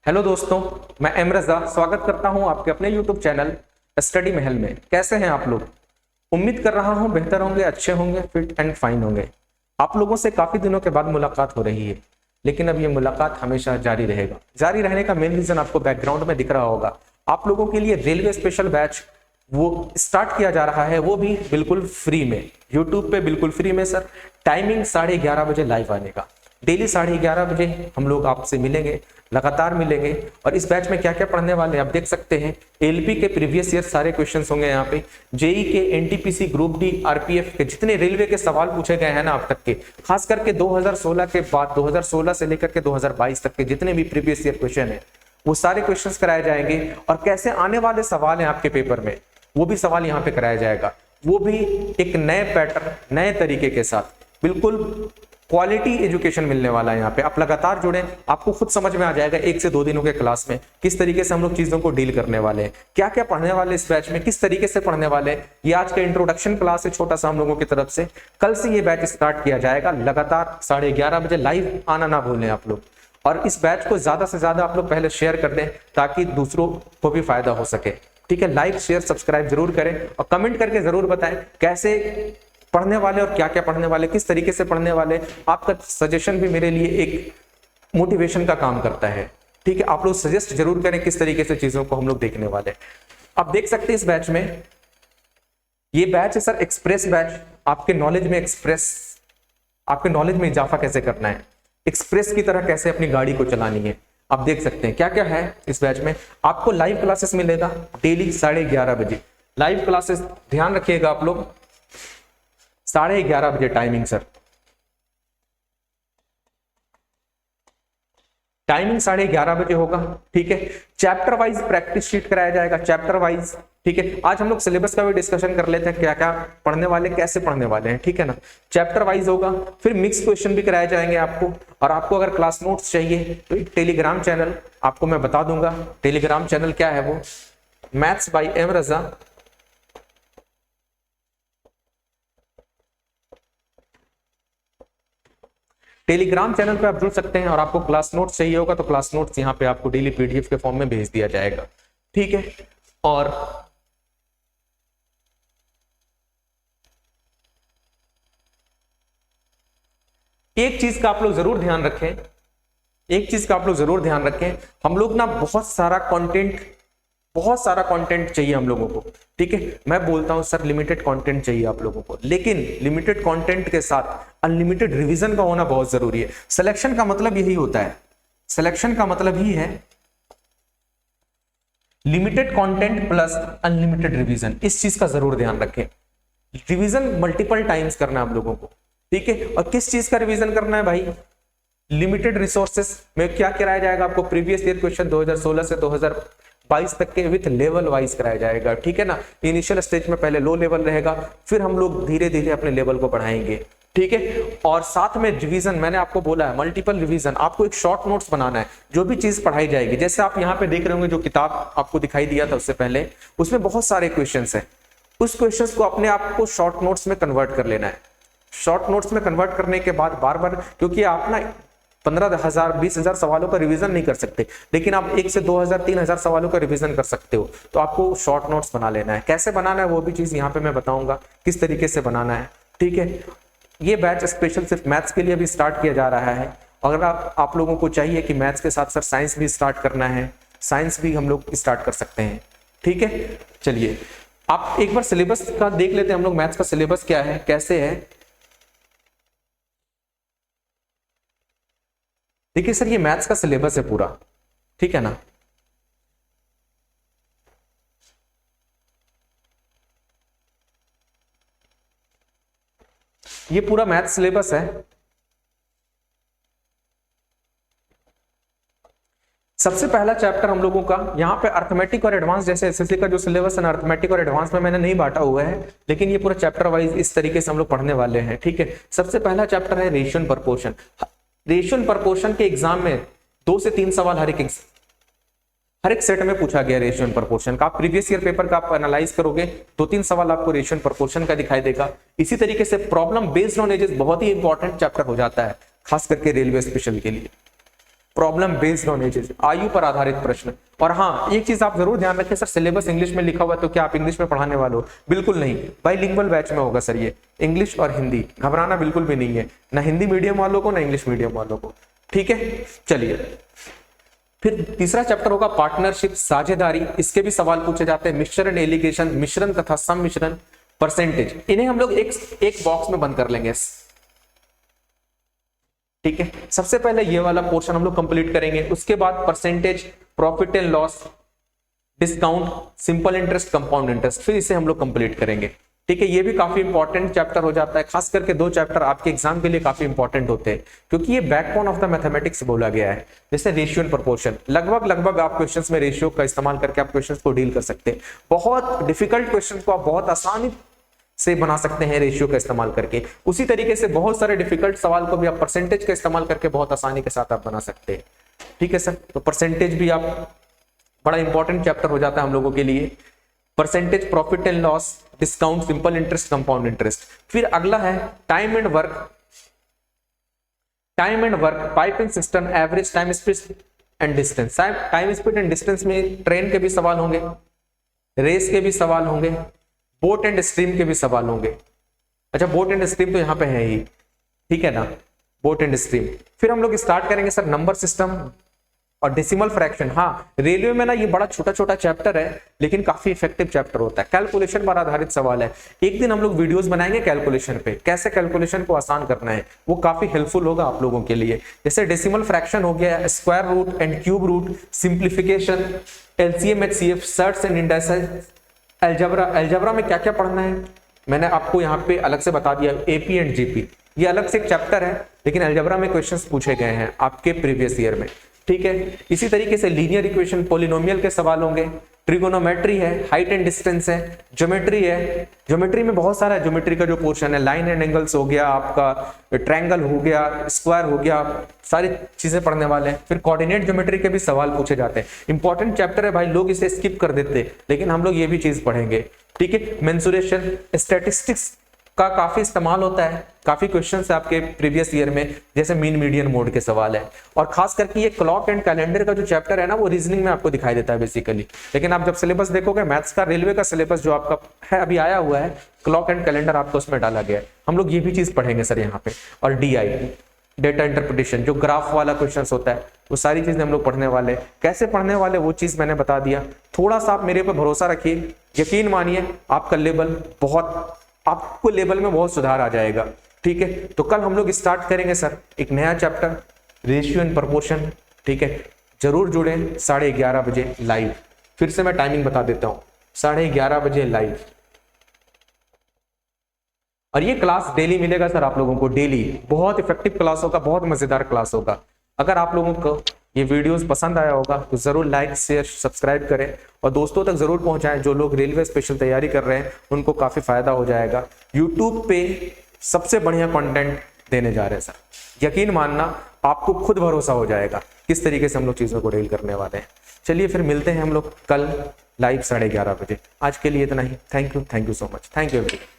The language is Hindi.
हेलो दोस्तों, मैं एम रजा स्वागत करता हूं आपके अपने यूट्यूब चैनल स्टडी महल में। कैसे हैं आप लोग? उम्मीद कर रहा हूं बेहतर होंगे, अच्छे होंगे, फिट एंड फाइन होंगे। आप लोगों से काफी दिनों के बाद मुलाकात हो रही है, लेकिन अब ये मुलाकात हमेशा जारी रहेगा। जारी रहने का मेन रीजन आपको बैकग्राउंड में दिख रहा होगा। आप लोगों के लिए रेलवे स्पेशल बैच वो स्टार्ट किया जा रहा है, वो भी बिल्कुल फ्री में, यूट्यूब पे बिल्कुल फ्री में सर। टाइमिंग 11:30 बजे लाइव आने का। डेली 11:30 बजे हम लोग आपसे मिलेंगे, लगातार मिलेंगे। और इस बैच में क्या क्या पढ़ने वाले हैं आप देख सकते हैं। एलपी के प्रीवियस ईयर सारे क्वेश्चंस होंगे यहाँ पे। जेई के, एनटीपीसी, ग्रुप डी, आरपीएफ के जितने रेलवे के सवाल पूछे गए हैं ना अब तक के, खास करके 2016 के बाद 2016 से लेकर के 2022 तक के जितने भी प्रीवियस ईयर क्वेश्चन है, वो सारे क्वेश्चंस कराए जाएंगे। और कैसे आने वाले सवाल हैं आपके पेपर में, वो भी सवाल यहाँ पे कराया जाएगा। वो भी एक नए पैटर्न, नए तरीके के साथ, बिल्कुल क्वालिटी एजुकेशन मिलने वाला है यहाँ पे। आप लगातार जुड़ें, आपको खुद समझ में आ जाएगा 1 से 2 दिनों के क्लास में किस तरीके से हम लोग चीजों को डील करने वाले हैं, क्या क्या पढ़ने वाले इस बैच में, किस तरीके से पढ़ने वाले हैं। ये आज का इंट्रोडक्शन क्लास है छोटा सा हम लोगों की तरफ से। कल से ये बैच स्टार्ट किया जाएगा, लगातार 11:30 बजे लाइव आना ना भूलें आप लोग। और इस बैच को ज्यादा से ज्यादा आप लोग पहले शेयर कर दें ताकि दूसरों को भी फायदा हो सके। ठीक है, लाइक शेयर सब्सक्राइब जरूर करें और कमेंट करके जरूर बताएं कैसे पढ़ने वाले और क्या क्या पढ़ने वाले, किस तरीके से पढ़ने वाले। आपका सजेशन भी मेरे लिए एक मोटिवेशन का काम करता है। ठीक है, आप लोग सजेस्ट जरूर करें किस तरीके से चीजों को हम लोग देखने वाले। आप देख सकते हैं इस बैच में, ये बैच है सर एक्सप्रेस बैच। आपके नॉलेज में आपके नॉलेज में इजाफा कैसे करना है, एक्सप्रेस की तरह कैसे अपनी गाड़ी को चलानी है। आप देख सकते हैं क्या क्या है इस बैच में। आपको लाइव क्लासेस मिलेगा डेली 11:30 बजे। लाइव क्लासेस ध्यान रखिएगा आप लोग, 11:30 बजे टाइमिंग सर। टाइमिंग 11:30 बजे होगा। ठीक है, चैप्टर वाइज प्रैक्टिस शीट कराया जाएगा, चैप्टर वाइज। ठीक है, आज हम लोग सिलेबस का भी डिस्कशन कर लेते हैं, क्या क्या पढ़ने वाले, कैसे पढ़ने वाले हैं। ठीक है ना, चैप्टर वाइज होगा। फिर मिक्स क्वेश्चन भी कराए जाएंगे आपको। और आपको अगर क्लास नोट्स चाहिए तो एक टेलीग्राम चैनल आपको मैं बता दूंगा। टेलीग्राम चैनल क्या है वो, maths by M Raza. Telegram channel पे आप जुड़ सकते हैं। और आपको क्लास नोट्स चाहिए होगा तो क्लास नोट्स यहाँ पे आपको डेली पीडीएफ के फॉर्म में भेज दिया जाएगा। ठीक है, और एक चीज का आप लोग जरूर ध्यान रखें, हम लोग ना बहुत सारा कंटेंट चाहिए हम लोगों को। ठीक है, मैं बोलता हूं सर लिमिटेड कंटेंट चाहिए आप लोगों को, लेकिन लिमिटेड कंटेंट के साथ अनलिमिटेड रिवीजन का होना बहुत जरूरी है। सिलेक्शन का मतलब यही होता है, सिलेक्शन का मतलब ही है limited content plus unlimited revision. इस चीज का जरूर ध्यान रखें। रिवीजन मल्टीपल टाइम्स करना है आप लोगों को। ठीक है, और किस चीज का रिवीजन करना है भाई, लिमिटेड रिसोर्सेस में क्या कराया जाएगा आपको, प्रीवियस ईयर क्वेश्चन 2016 से 2022 तक के विथ लेवल वाइज कराया जाएगा। ठीक है ना, इनिशियल स्टेज में पहले लो लेवल रहेगा, फिर हम लोग धीरे धीरे अपने लेवल को बढ़ाएंगे। ठीक है, और साथ में रिवीजन, मैंने आपको बोला है मल्टीपल रिवीजन। आपको एक शॉर्ट नोट्स बनाना है, जो भी चीज पढ़ाई जाएगी। जैसे आप यहाँ पे देख रहे होंगे जो किताब आपको दिखाई दिया था उससे पहले, उसमें बहुत सारे क्वेश्चन है। उस क्वेश्चन को अपने आप को शॉर्ट नोट्स में कन्वर्ट कर लेना है। शॉर्ट नोट्स में कन्वर्ट करने के बाद बार बार, क्योंकि आप ना 15,000 20,000 सवालों का रिवीजन नहीं कर सकते, लेकिन आप 1 से 2,000 3,000 सवालों का रिवीजन कर सकते हो। तो आपको शॉर्ट नोट्स बना लेना है। कैसे बनाना है वो भी चीज यहाँ पे मैं बताऊंगा, किस तरीके से बनाना है। ठीक है, ये बैच स्पेशल सिर्फ मैथ्स के लिए भी स्टार्ट किया जा रहा है। अगर आप लोगों को चाहिए कि मैथ्स के साथ सर साइंस भी स्टार्ट करना है, साइंस भी हम लोग स्टार्ट कर सकते हैं। ठीक है, चलिए आप एक बार सिलेबस का देख लेते हैं हम लोग, मैथ्स का सिलेबस क्या है, कैसे है। देखिए सर, ये मैथ्स का सिलेबस है पूरा। ठीक है ना, ये पूरा मैथ्स सिलेबस है। सबसे पहला चैप्टर हम लोगों का यहाँ पे अर्थमेटिक और एडवांस, जैसे एसएससी का जो सिलेबस है ना, अर्थमेटिक और एडवांस में मैंने नहीं बांटा हुआ है, लेकिन ये पूरा चैप्टर वाइज इस तरीके से हम लोग पढ़ने वाले हैं। ठीक है, सबसे पहला चैप्टर है ratio and proportion. Ratio and proportion के एग्जाम में 2 से 3 सवाल हर एक सेट में पूछा गया रेशियो एंड प्रोपोर्शन का। आप प्रीवियस ईयर पेपर का आप एनालाइज करोगे, 2-3 सवाल आपको रेशियो एंड प्रोपोर्शन का दिखाई देगा। इसी तरीके से प्रॉब्लम बेस्ड ऑन एजेस बहुत ही इंपॉर्टेंट चैप्टर हो जाता है, खास करके रेलवे स्पेशल के लिए। प्रॉब्लम बेस्ड ऑन एजेस, आयु पर आधारित प्रश्न। और हाँ, एक चीज आप जरूर ध्यान रखें सर, सिलेबस इंग्लिश में लिखा हुआ है तो क्या आप इंग्लिश में पढ़ाने वाले हो? बिल्कुल नहीं, बाइलिंगुअल बैच में होगा सर ये, इंग्लिश और हिंदी, घबराना बिल्कुल भी नहीं है, ना हिंदी मीडियम वालों को ना इंग्लिश मीडियम वालों को, ठीक है। चलिए, फिर तीसरा चैप्टर होगा पार्टनरशिप, साझेदारी, इसके भी सवाल पूछे जाते हैं, मिक्सचर एंड एलिगेशन, मिश्रण तथा सम्मिश्रण, परसेंटेज, इन्हें हम लोग एक बॉक्स में बंद कर लेंगे, ठीक है। सबसे पहले ये वाला पोर्शन हम लोग कंप्लीट करेंगे, उसके बाद percentage, profit and loss, discount, simple interest, compound interest, फिर इसे हम लोग कंप्लीट करेंगे, ठीक है। ये भी काफी इंपॉर्टेंट चैप्टर हो जाता है, खास करके 2 चैप्टर आपके एग्जाम के लिए काफी इंपॉर्टेंट होते हैं, क्योंकि ये बैकबोन ऑफ द मैथमेटिक्स बोला गया है। जैसे रेशियो एंड प्रोपोर्शन, लगभग आप क्वेश्चंस में रेशियो का इस्तेमाल करके आप क्वेश्चंस को डील कर सकते हैं। बहुत डिफिकल्ट क्वेश्चंस को आप बहुत आसानी से बना सकते हैं रेशियो का इस्तेमाल करके। उसी तरीके से बहुत सारे डिफिकल्ट सवाल को भी आप परसेंटेज का इस्तेमाल करके बहुत आसानी के साथ आप बना सकते हैं, ठीक है सर। तो परसेंटेज भी आप बड़ा इंपॉर्टेंट चैप्टर हो जाता है हम लोगों के लिए। Percentage, profit and loss, discount, simple interest, compound interest. फिर अगला है time and work, pipe and system, average time speed and distance. Time speed and distance में ट्रेन के भी सवाल होंगे, रेस के भी सवाल होंगे, बोट एंड स्ट्रीम के भी सवाल होंगे। अच्छा, बोट एंड स्ट्रीम तो यहाँ पे है ही, ठीक है ना, बोट एंड स्ट्रीम। फिर हम लोग स्टार्ट करेंगे सर नंबर सिस्टम और डेसिमल फ्रैक्शन। हाँ, रेलवे में ना ये बड़ा छोटा छोटा चैप्टर है, लेकिन काफी इफेक्टिव चैप्टर होता है, कैलकुलेशन पर आधारित सवाल है। एक दिन हम लोग वीडियोस बनाएंगे कैलकुलेशन पे, कैसे कैलकुलेशन को आसान करना है, वो काफी हेल्पफुल होगा आप लोगों के लिए। जैसे डेसिमल फ्रैक्शन हो गया, square root and cube root, simplification, LCM, HCF, surds and indices, algebra में क्या क्या पढ़ना है मैंने आपको यहाँ पे अलग से बता दिया। एपी एंड जीपी ये अलग से एक चैप्टर है, लेकिन अलजेब्रा में क्वेश्चंस पूछे गए हैं आपके प्रीवियस ईयर में, ठीक है। इसी तरीके से लीनियर इक्वेशन, पॉलिनोमियल के सवाल होंगे, ट्रिगोनोमेट्री है, हाइट एंड डिस्टेंस है, ज्योमेट्री है। ज्योमेट्री में बहुत सारा ज्योमेट्री का जो पोर्शन है, लाइन एंड एंगल्स हो गया, आपका ट्रायंगल हो गया, स्क्वायर हो गया, सारी चीजें पढ़ने वाले हैं। फिर कोऑर्डिनेट ज्योमेट्री के भी सवाल पूछे जाते हैं। इंपॉर्टेंट चैप्टर है भाई, लोग इसे स्किप कर देते, लेकिन हम लोग ये भी चीज पढ़ेंगे, ठीक है। मेंसुरेशन, स्टैटिस्टिक्स का काफी इस्तेमाल होता है, काफी क्वेश्चंस है आपके प्रीवियस ईयर में, जैसे मीन मीडियन मोड के सवाल है। और खास करके ये क्लॉक एंड कैलेंडर का जो चैप्टर है ना, वो रीजनिंग में आपको दिखाई देता है बेसिकली, लेकिन आप जब सिलेबस देखोगे मैथ्स का, रेलवे का सिलेबस जो आपका है अभी आया हुआ है, क्लॉक एंड कैलेंडर आपको उसमें डाला गया है। हम लोग ये भी चीज पढ़ेंगे सर यहाँ पे। और DI, डेटा इंटरप्रिटेशन, जो ग्राफ वाला क्वेश्चन होता है, वो सारी चीजें हम लोग पढ़ने वाले। कैसे पढ़ने वाले वो चीज मैंने बता दिया। थोड़ा सा आप मेरे पे भरोसा रखिए, यकीन मानिए आपका लेवल बहुत, आपको लेवल में बहुत सुधार आ जाएगा, ठीक है। तो कल हम लोग स्टार्ट करेंगे सर एक नया चैप्टर, रेशियो एंड प्रोपोर्शन, ठीक है। जरूर जुड़े 11:30 बजे लाइव। फिर से मैं टाइमिंग बता देता हूं, 11:30 बजे लाइव। और ये क्लास डेली मिलेगा सर आप लोगों को, डेली। बहुत इफेक्टिव क्लास होगा, बहुत मजेदार क्लास होगा। अगर आप लोगों को ये वीडियोस पसंद आया होगा तो जरूर लाइक, शेयर, सब्सक्राइब करें और दोस्तों तक जरूर पहुंचाएं। जो लोग रेलवे स्पेशल तैयारी कर रहे हैं उनको काफी फायदा हो जाएगा। यूट्यूब पे सबसे बढ़िया कंटेंट देने जा रहे हैं सर, यकीन मानना, आपको खुद भरोसा हो जाएगा किस तरीके से हम लोग चीजों को डील करने वाले हैं। चलिए फिर मिलते हैं हम लोग कल लाइव 11:30 बजे। आज के लिए इतना ही। Thank you so much, thank you everyone.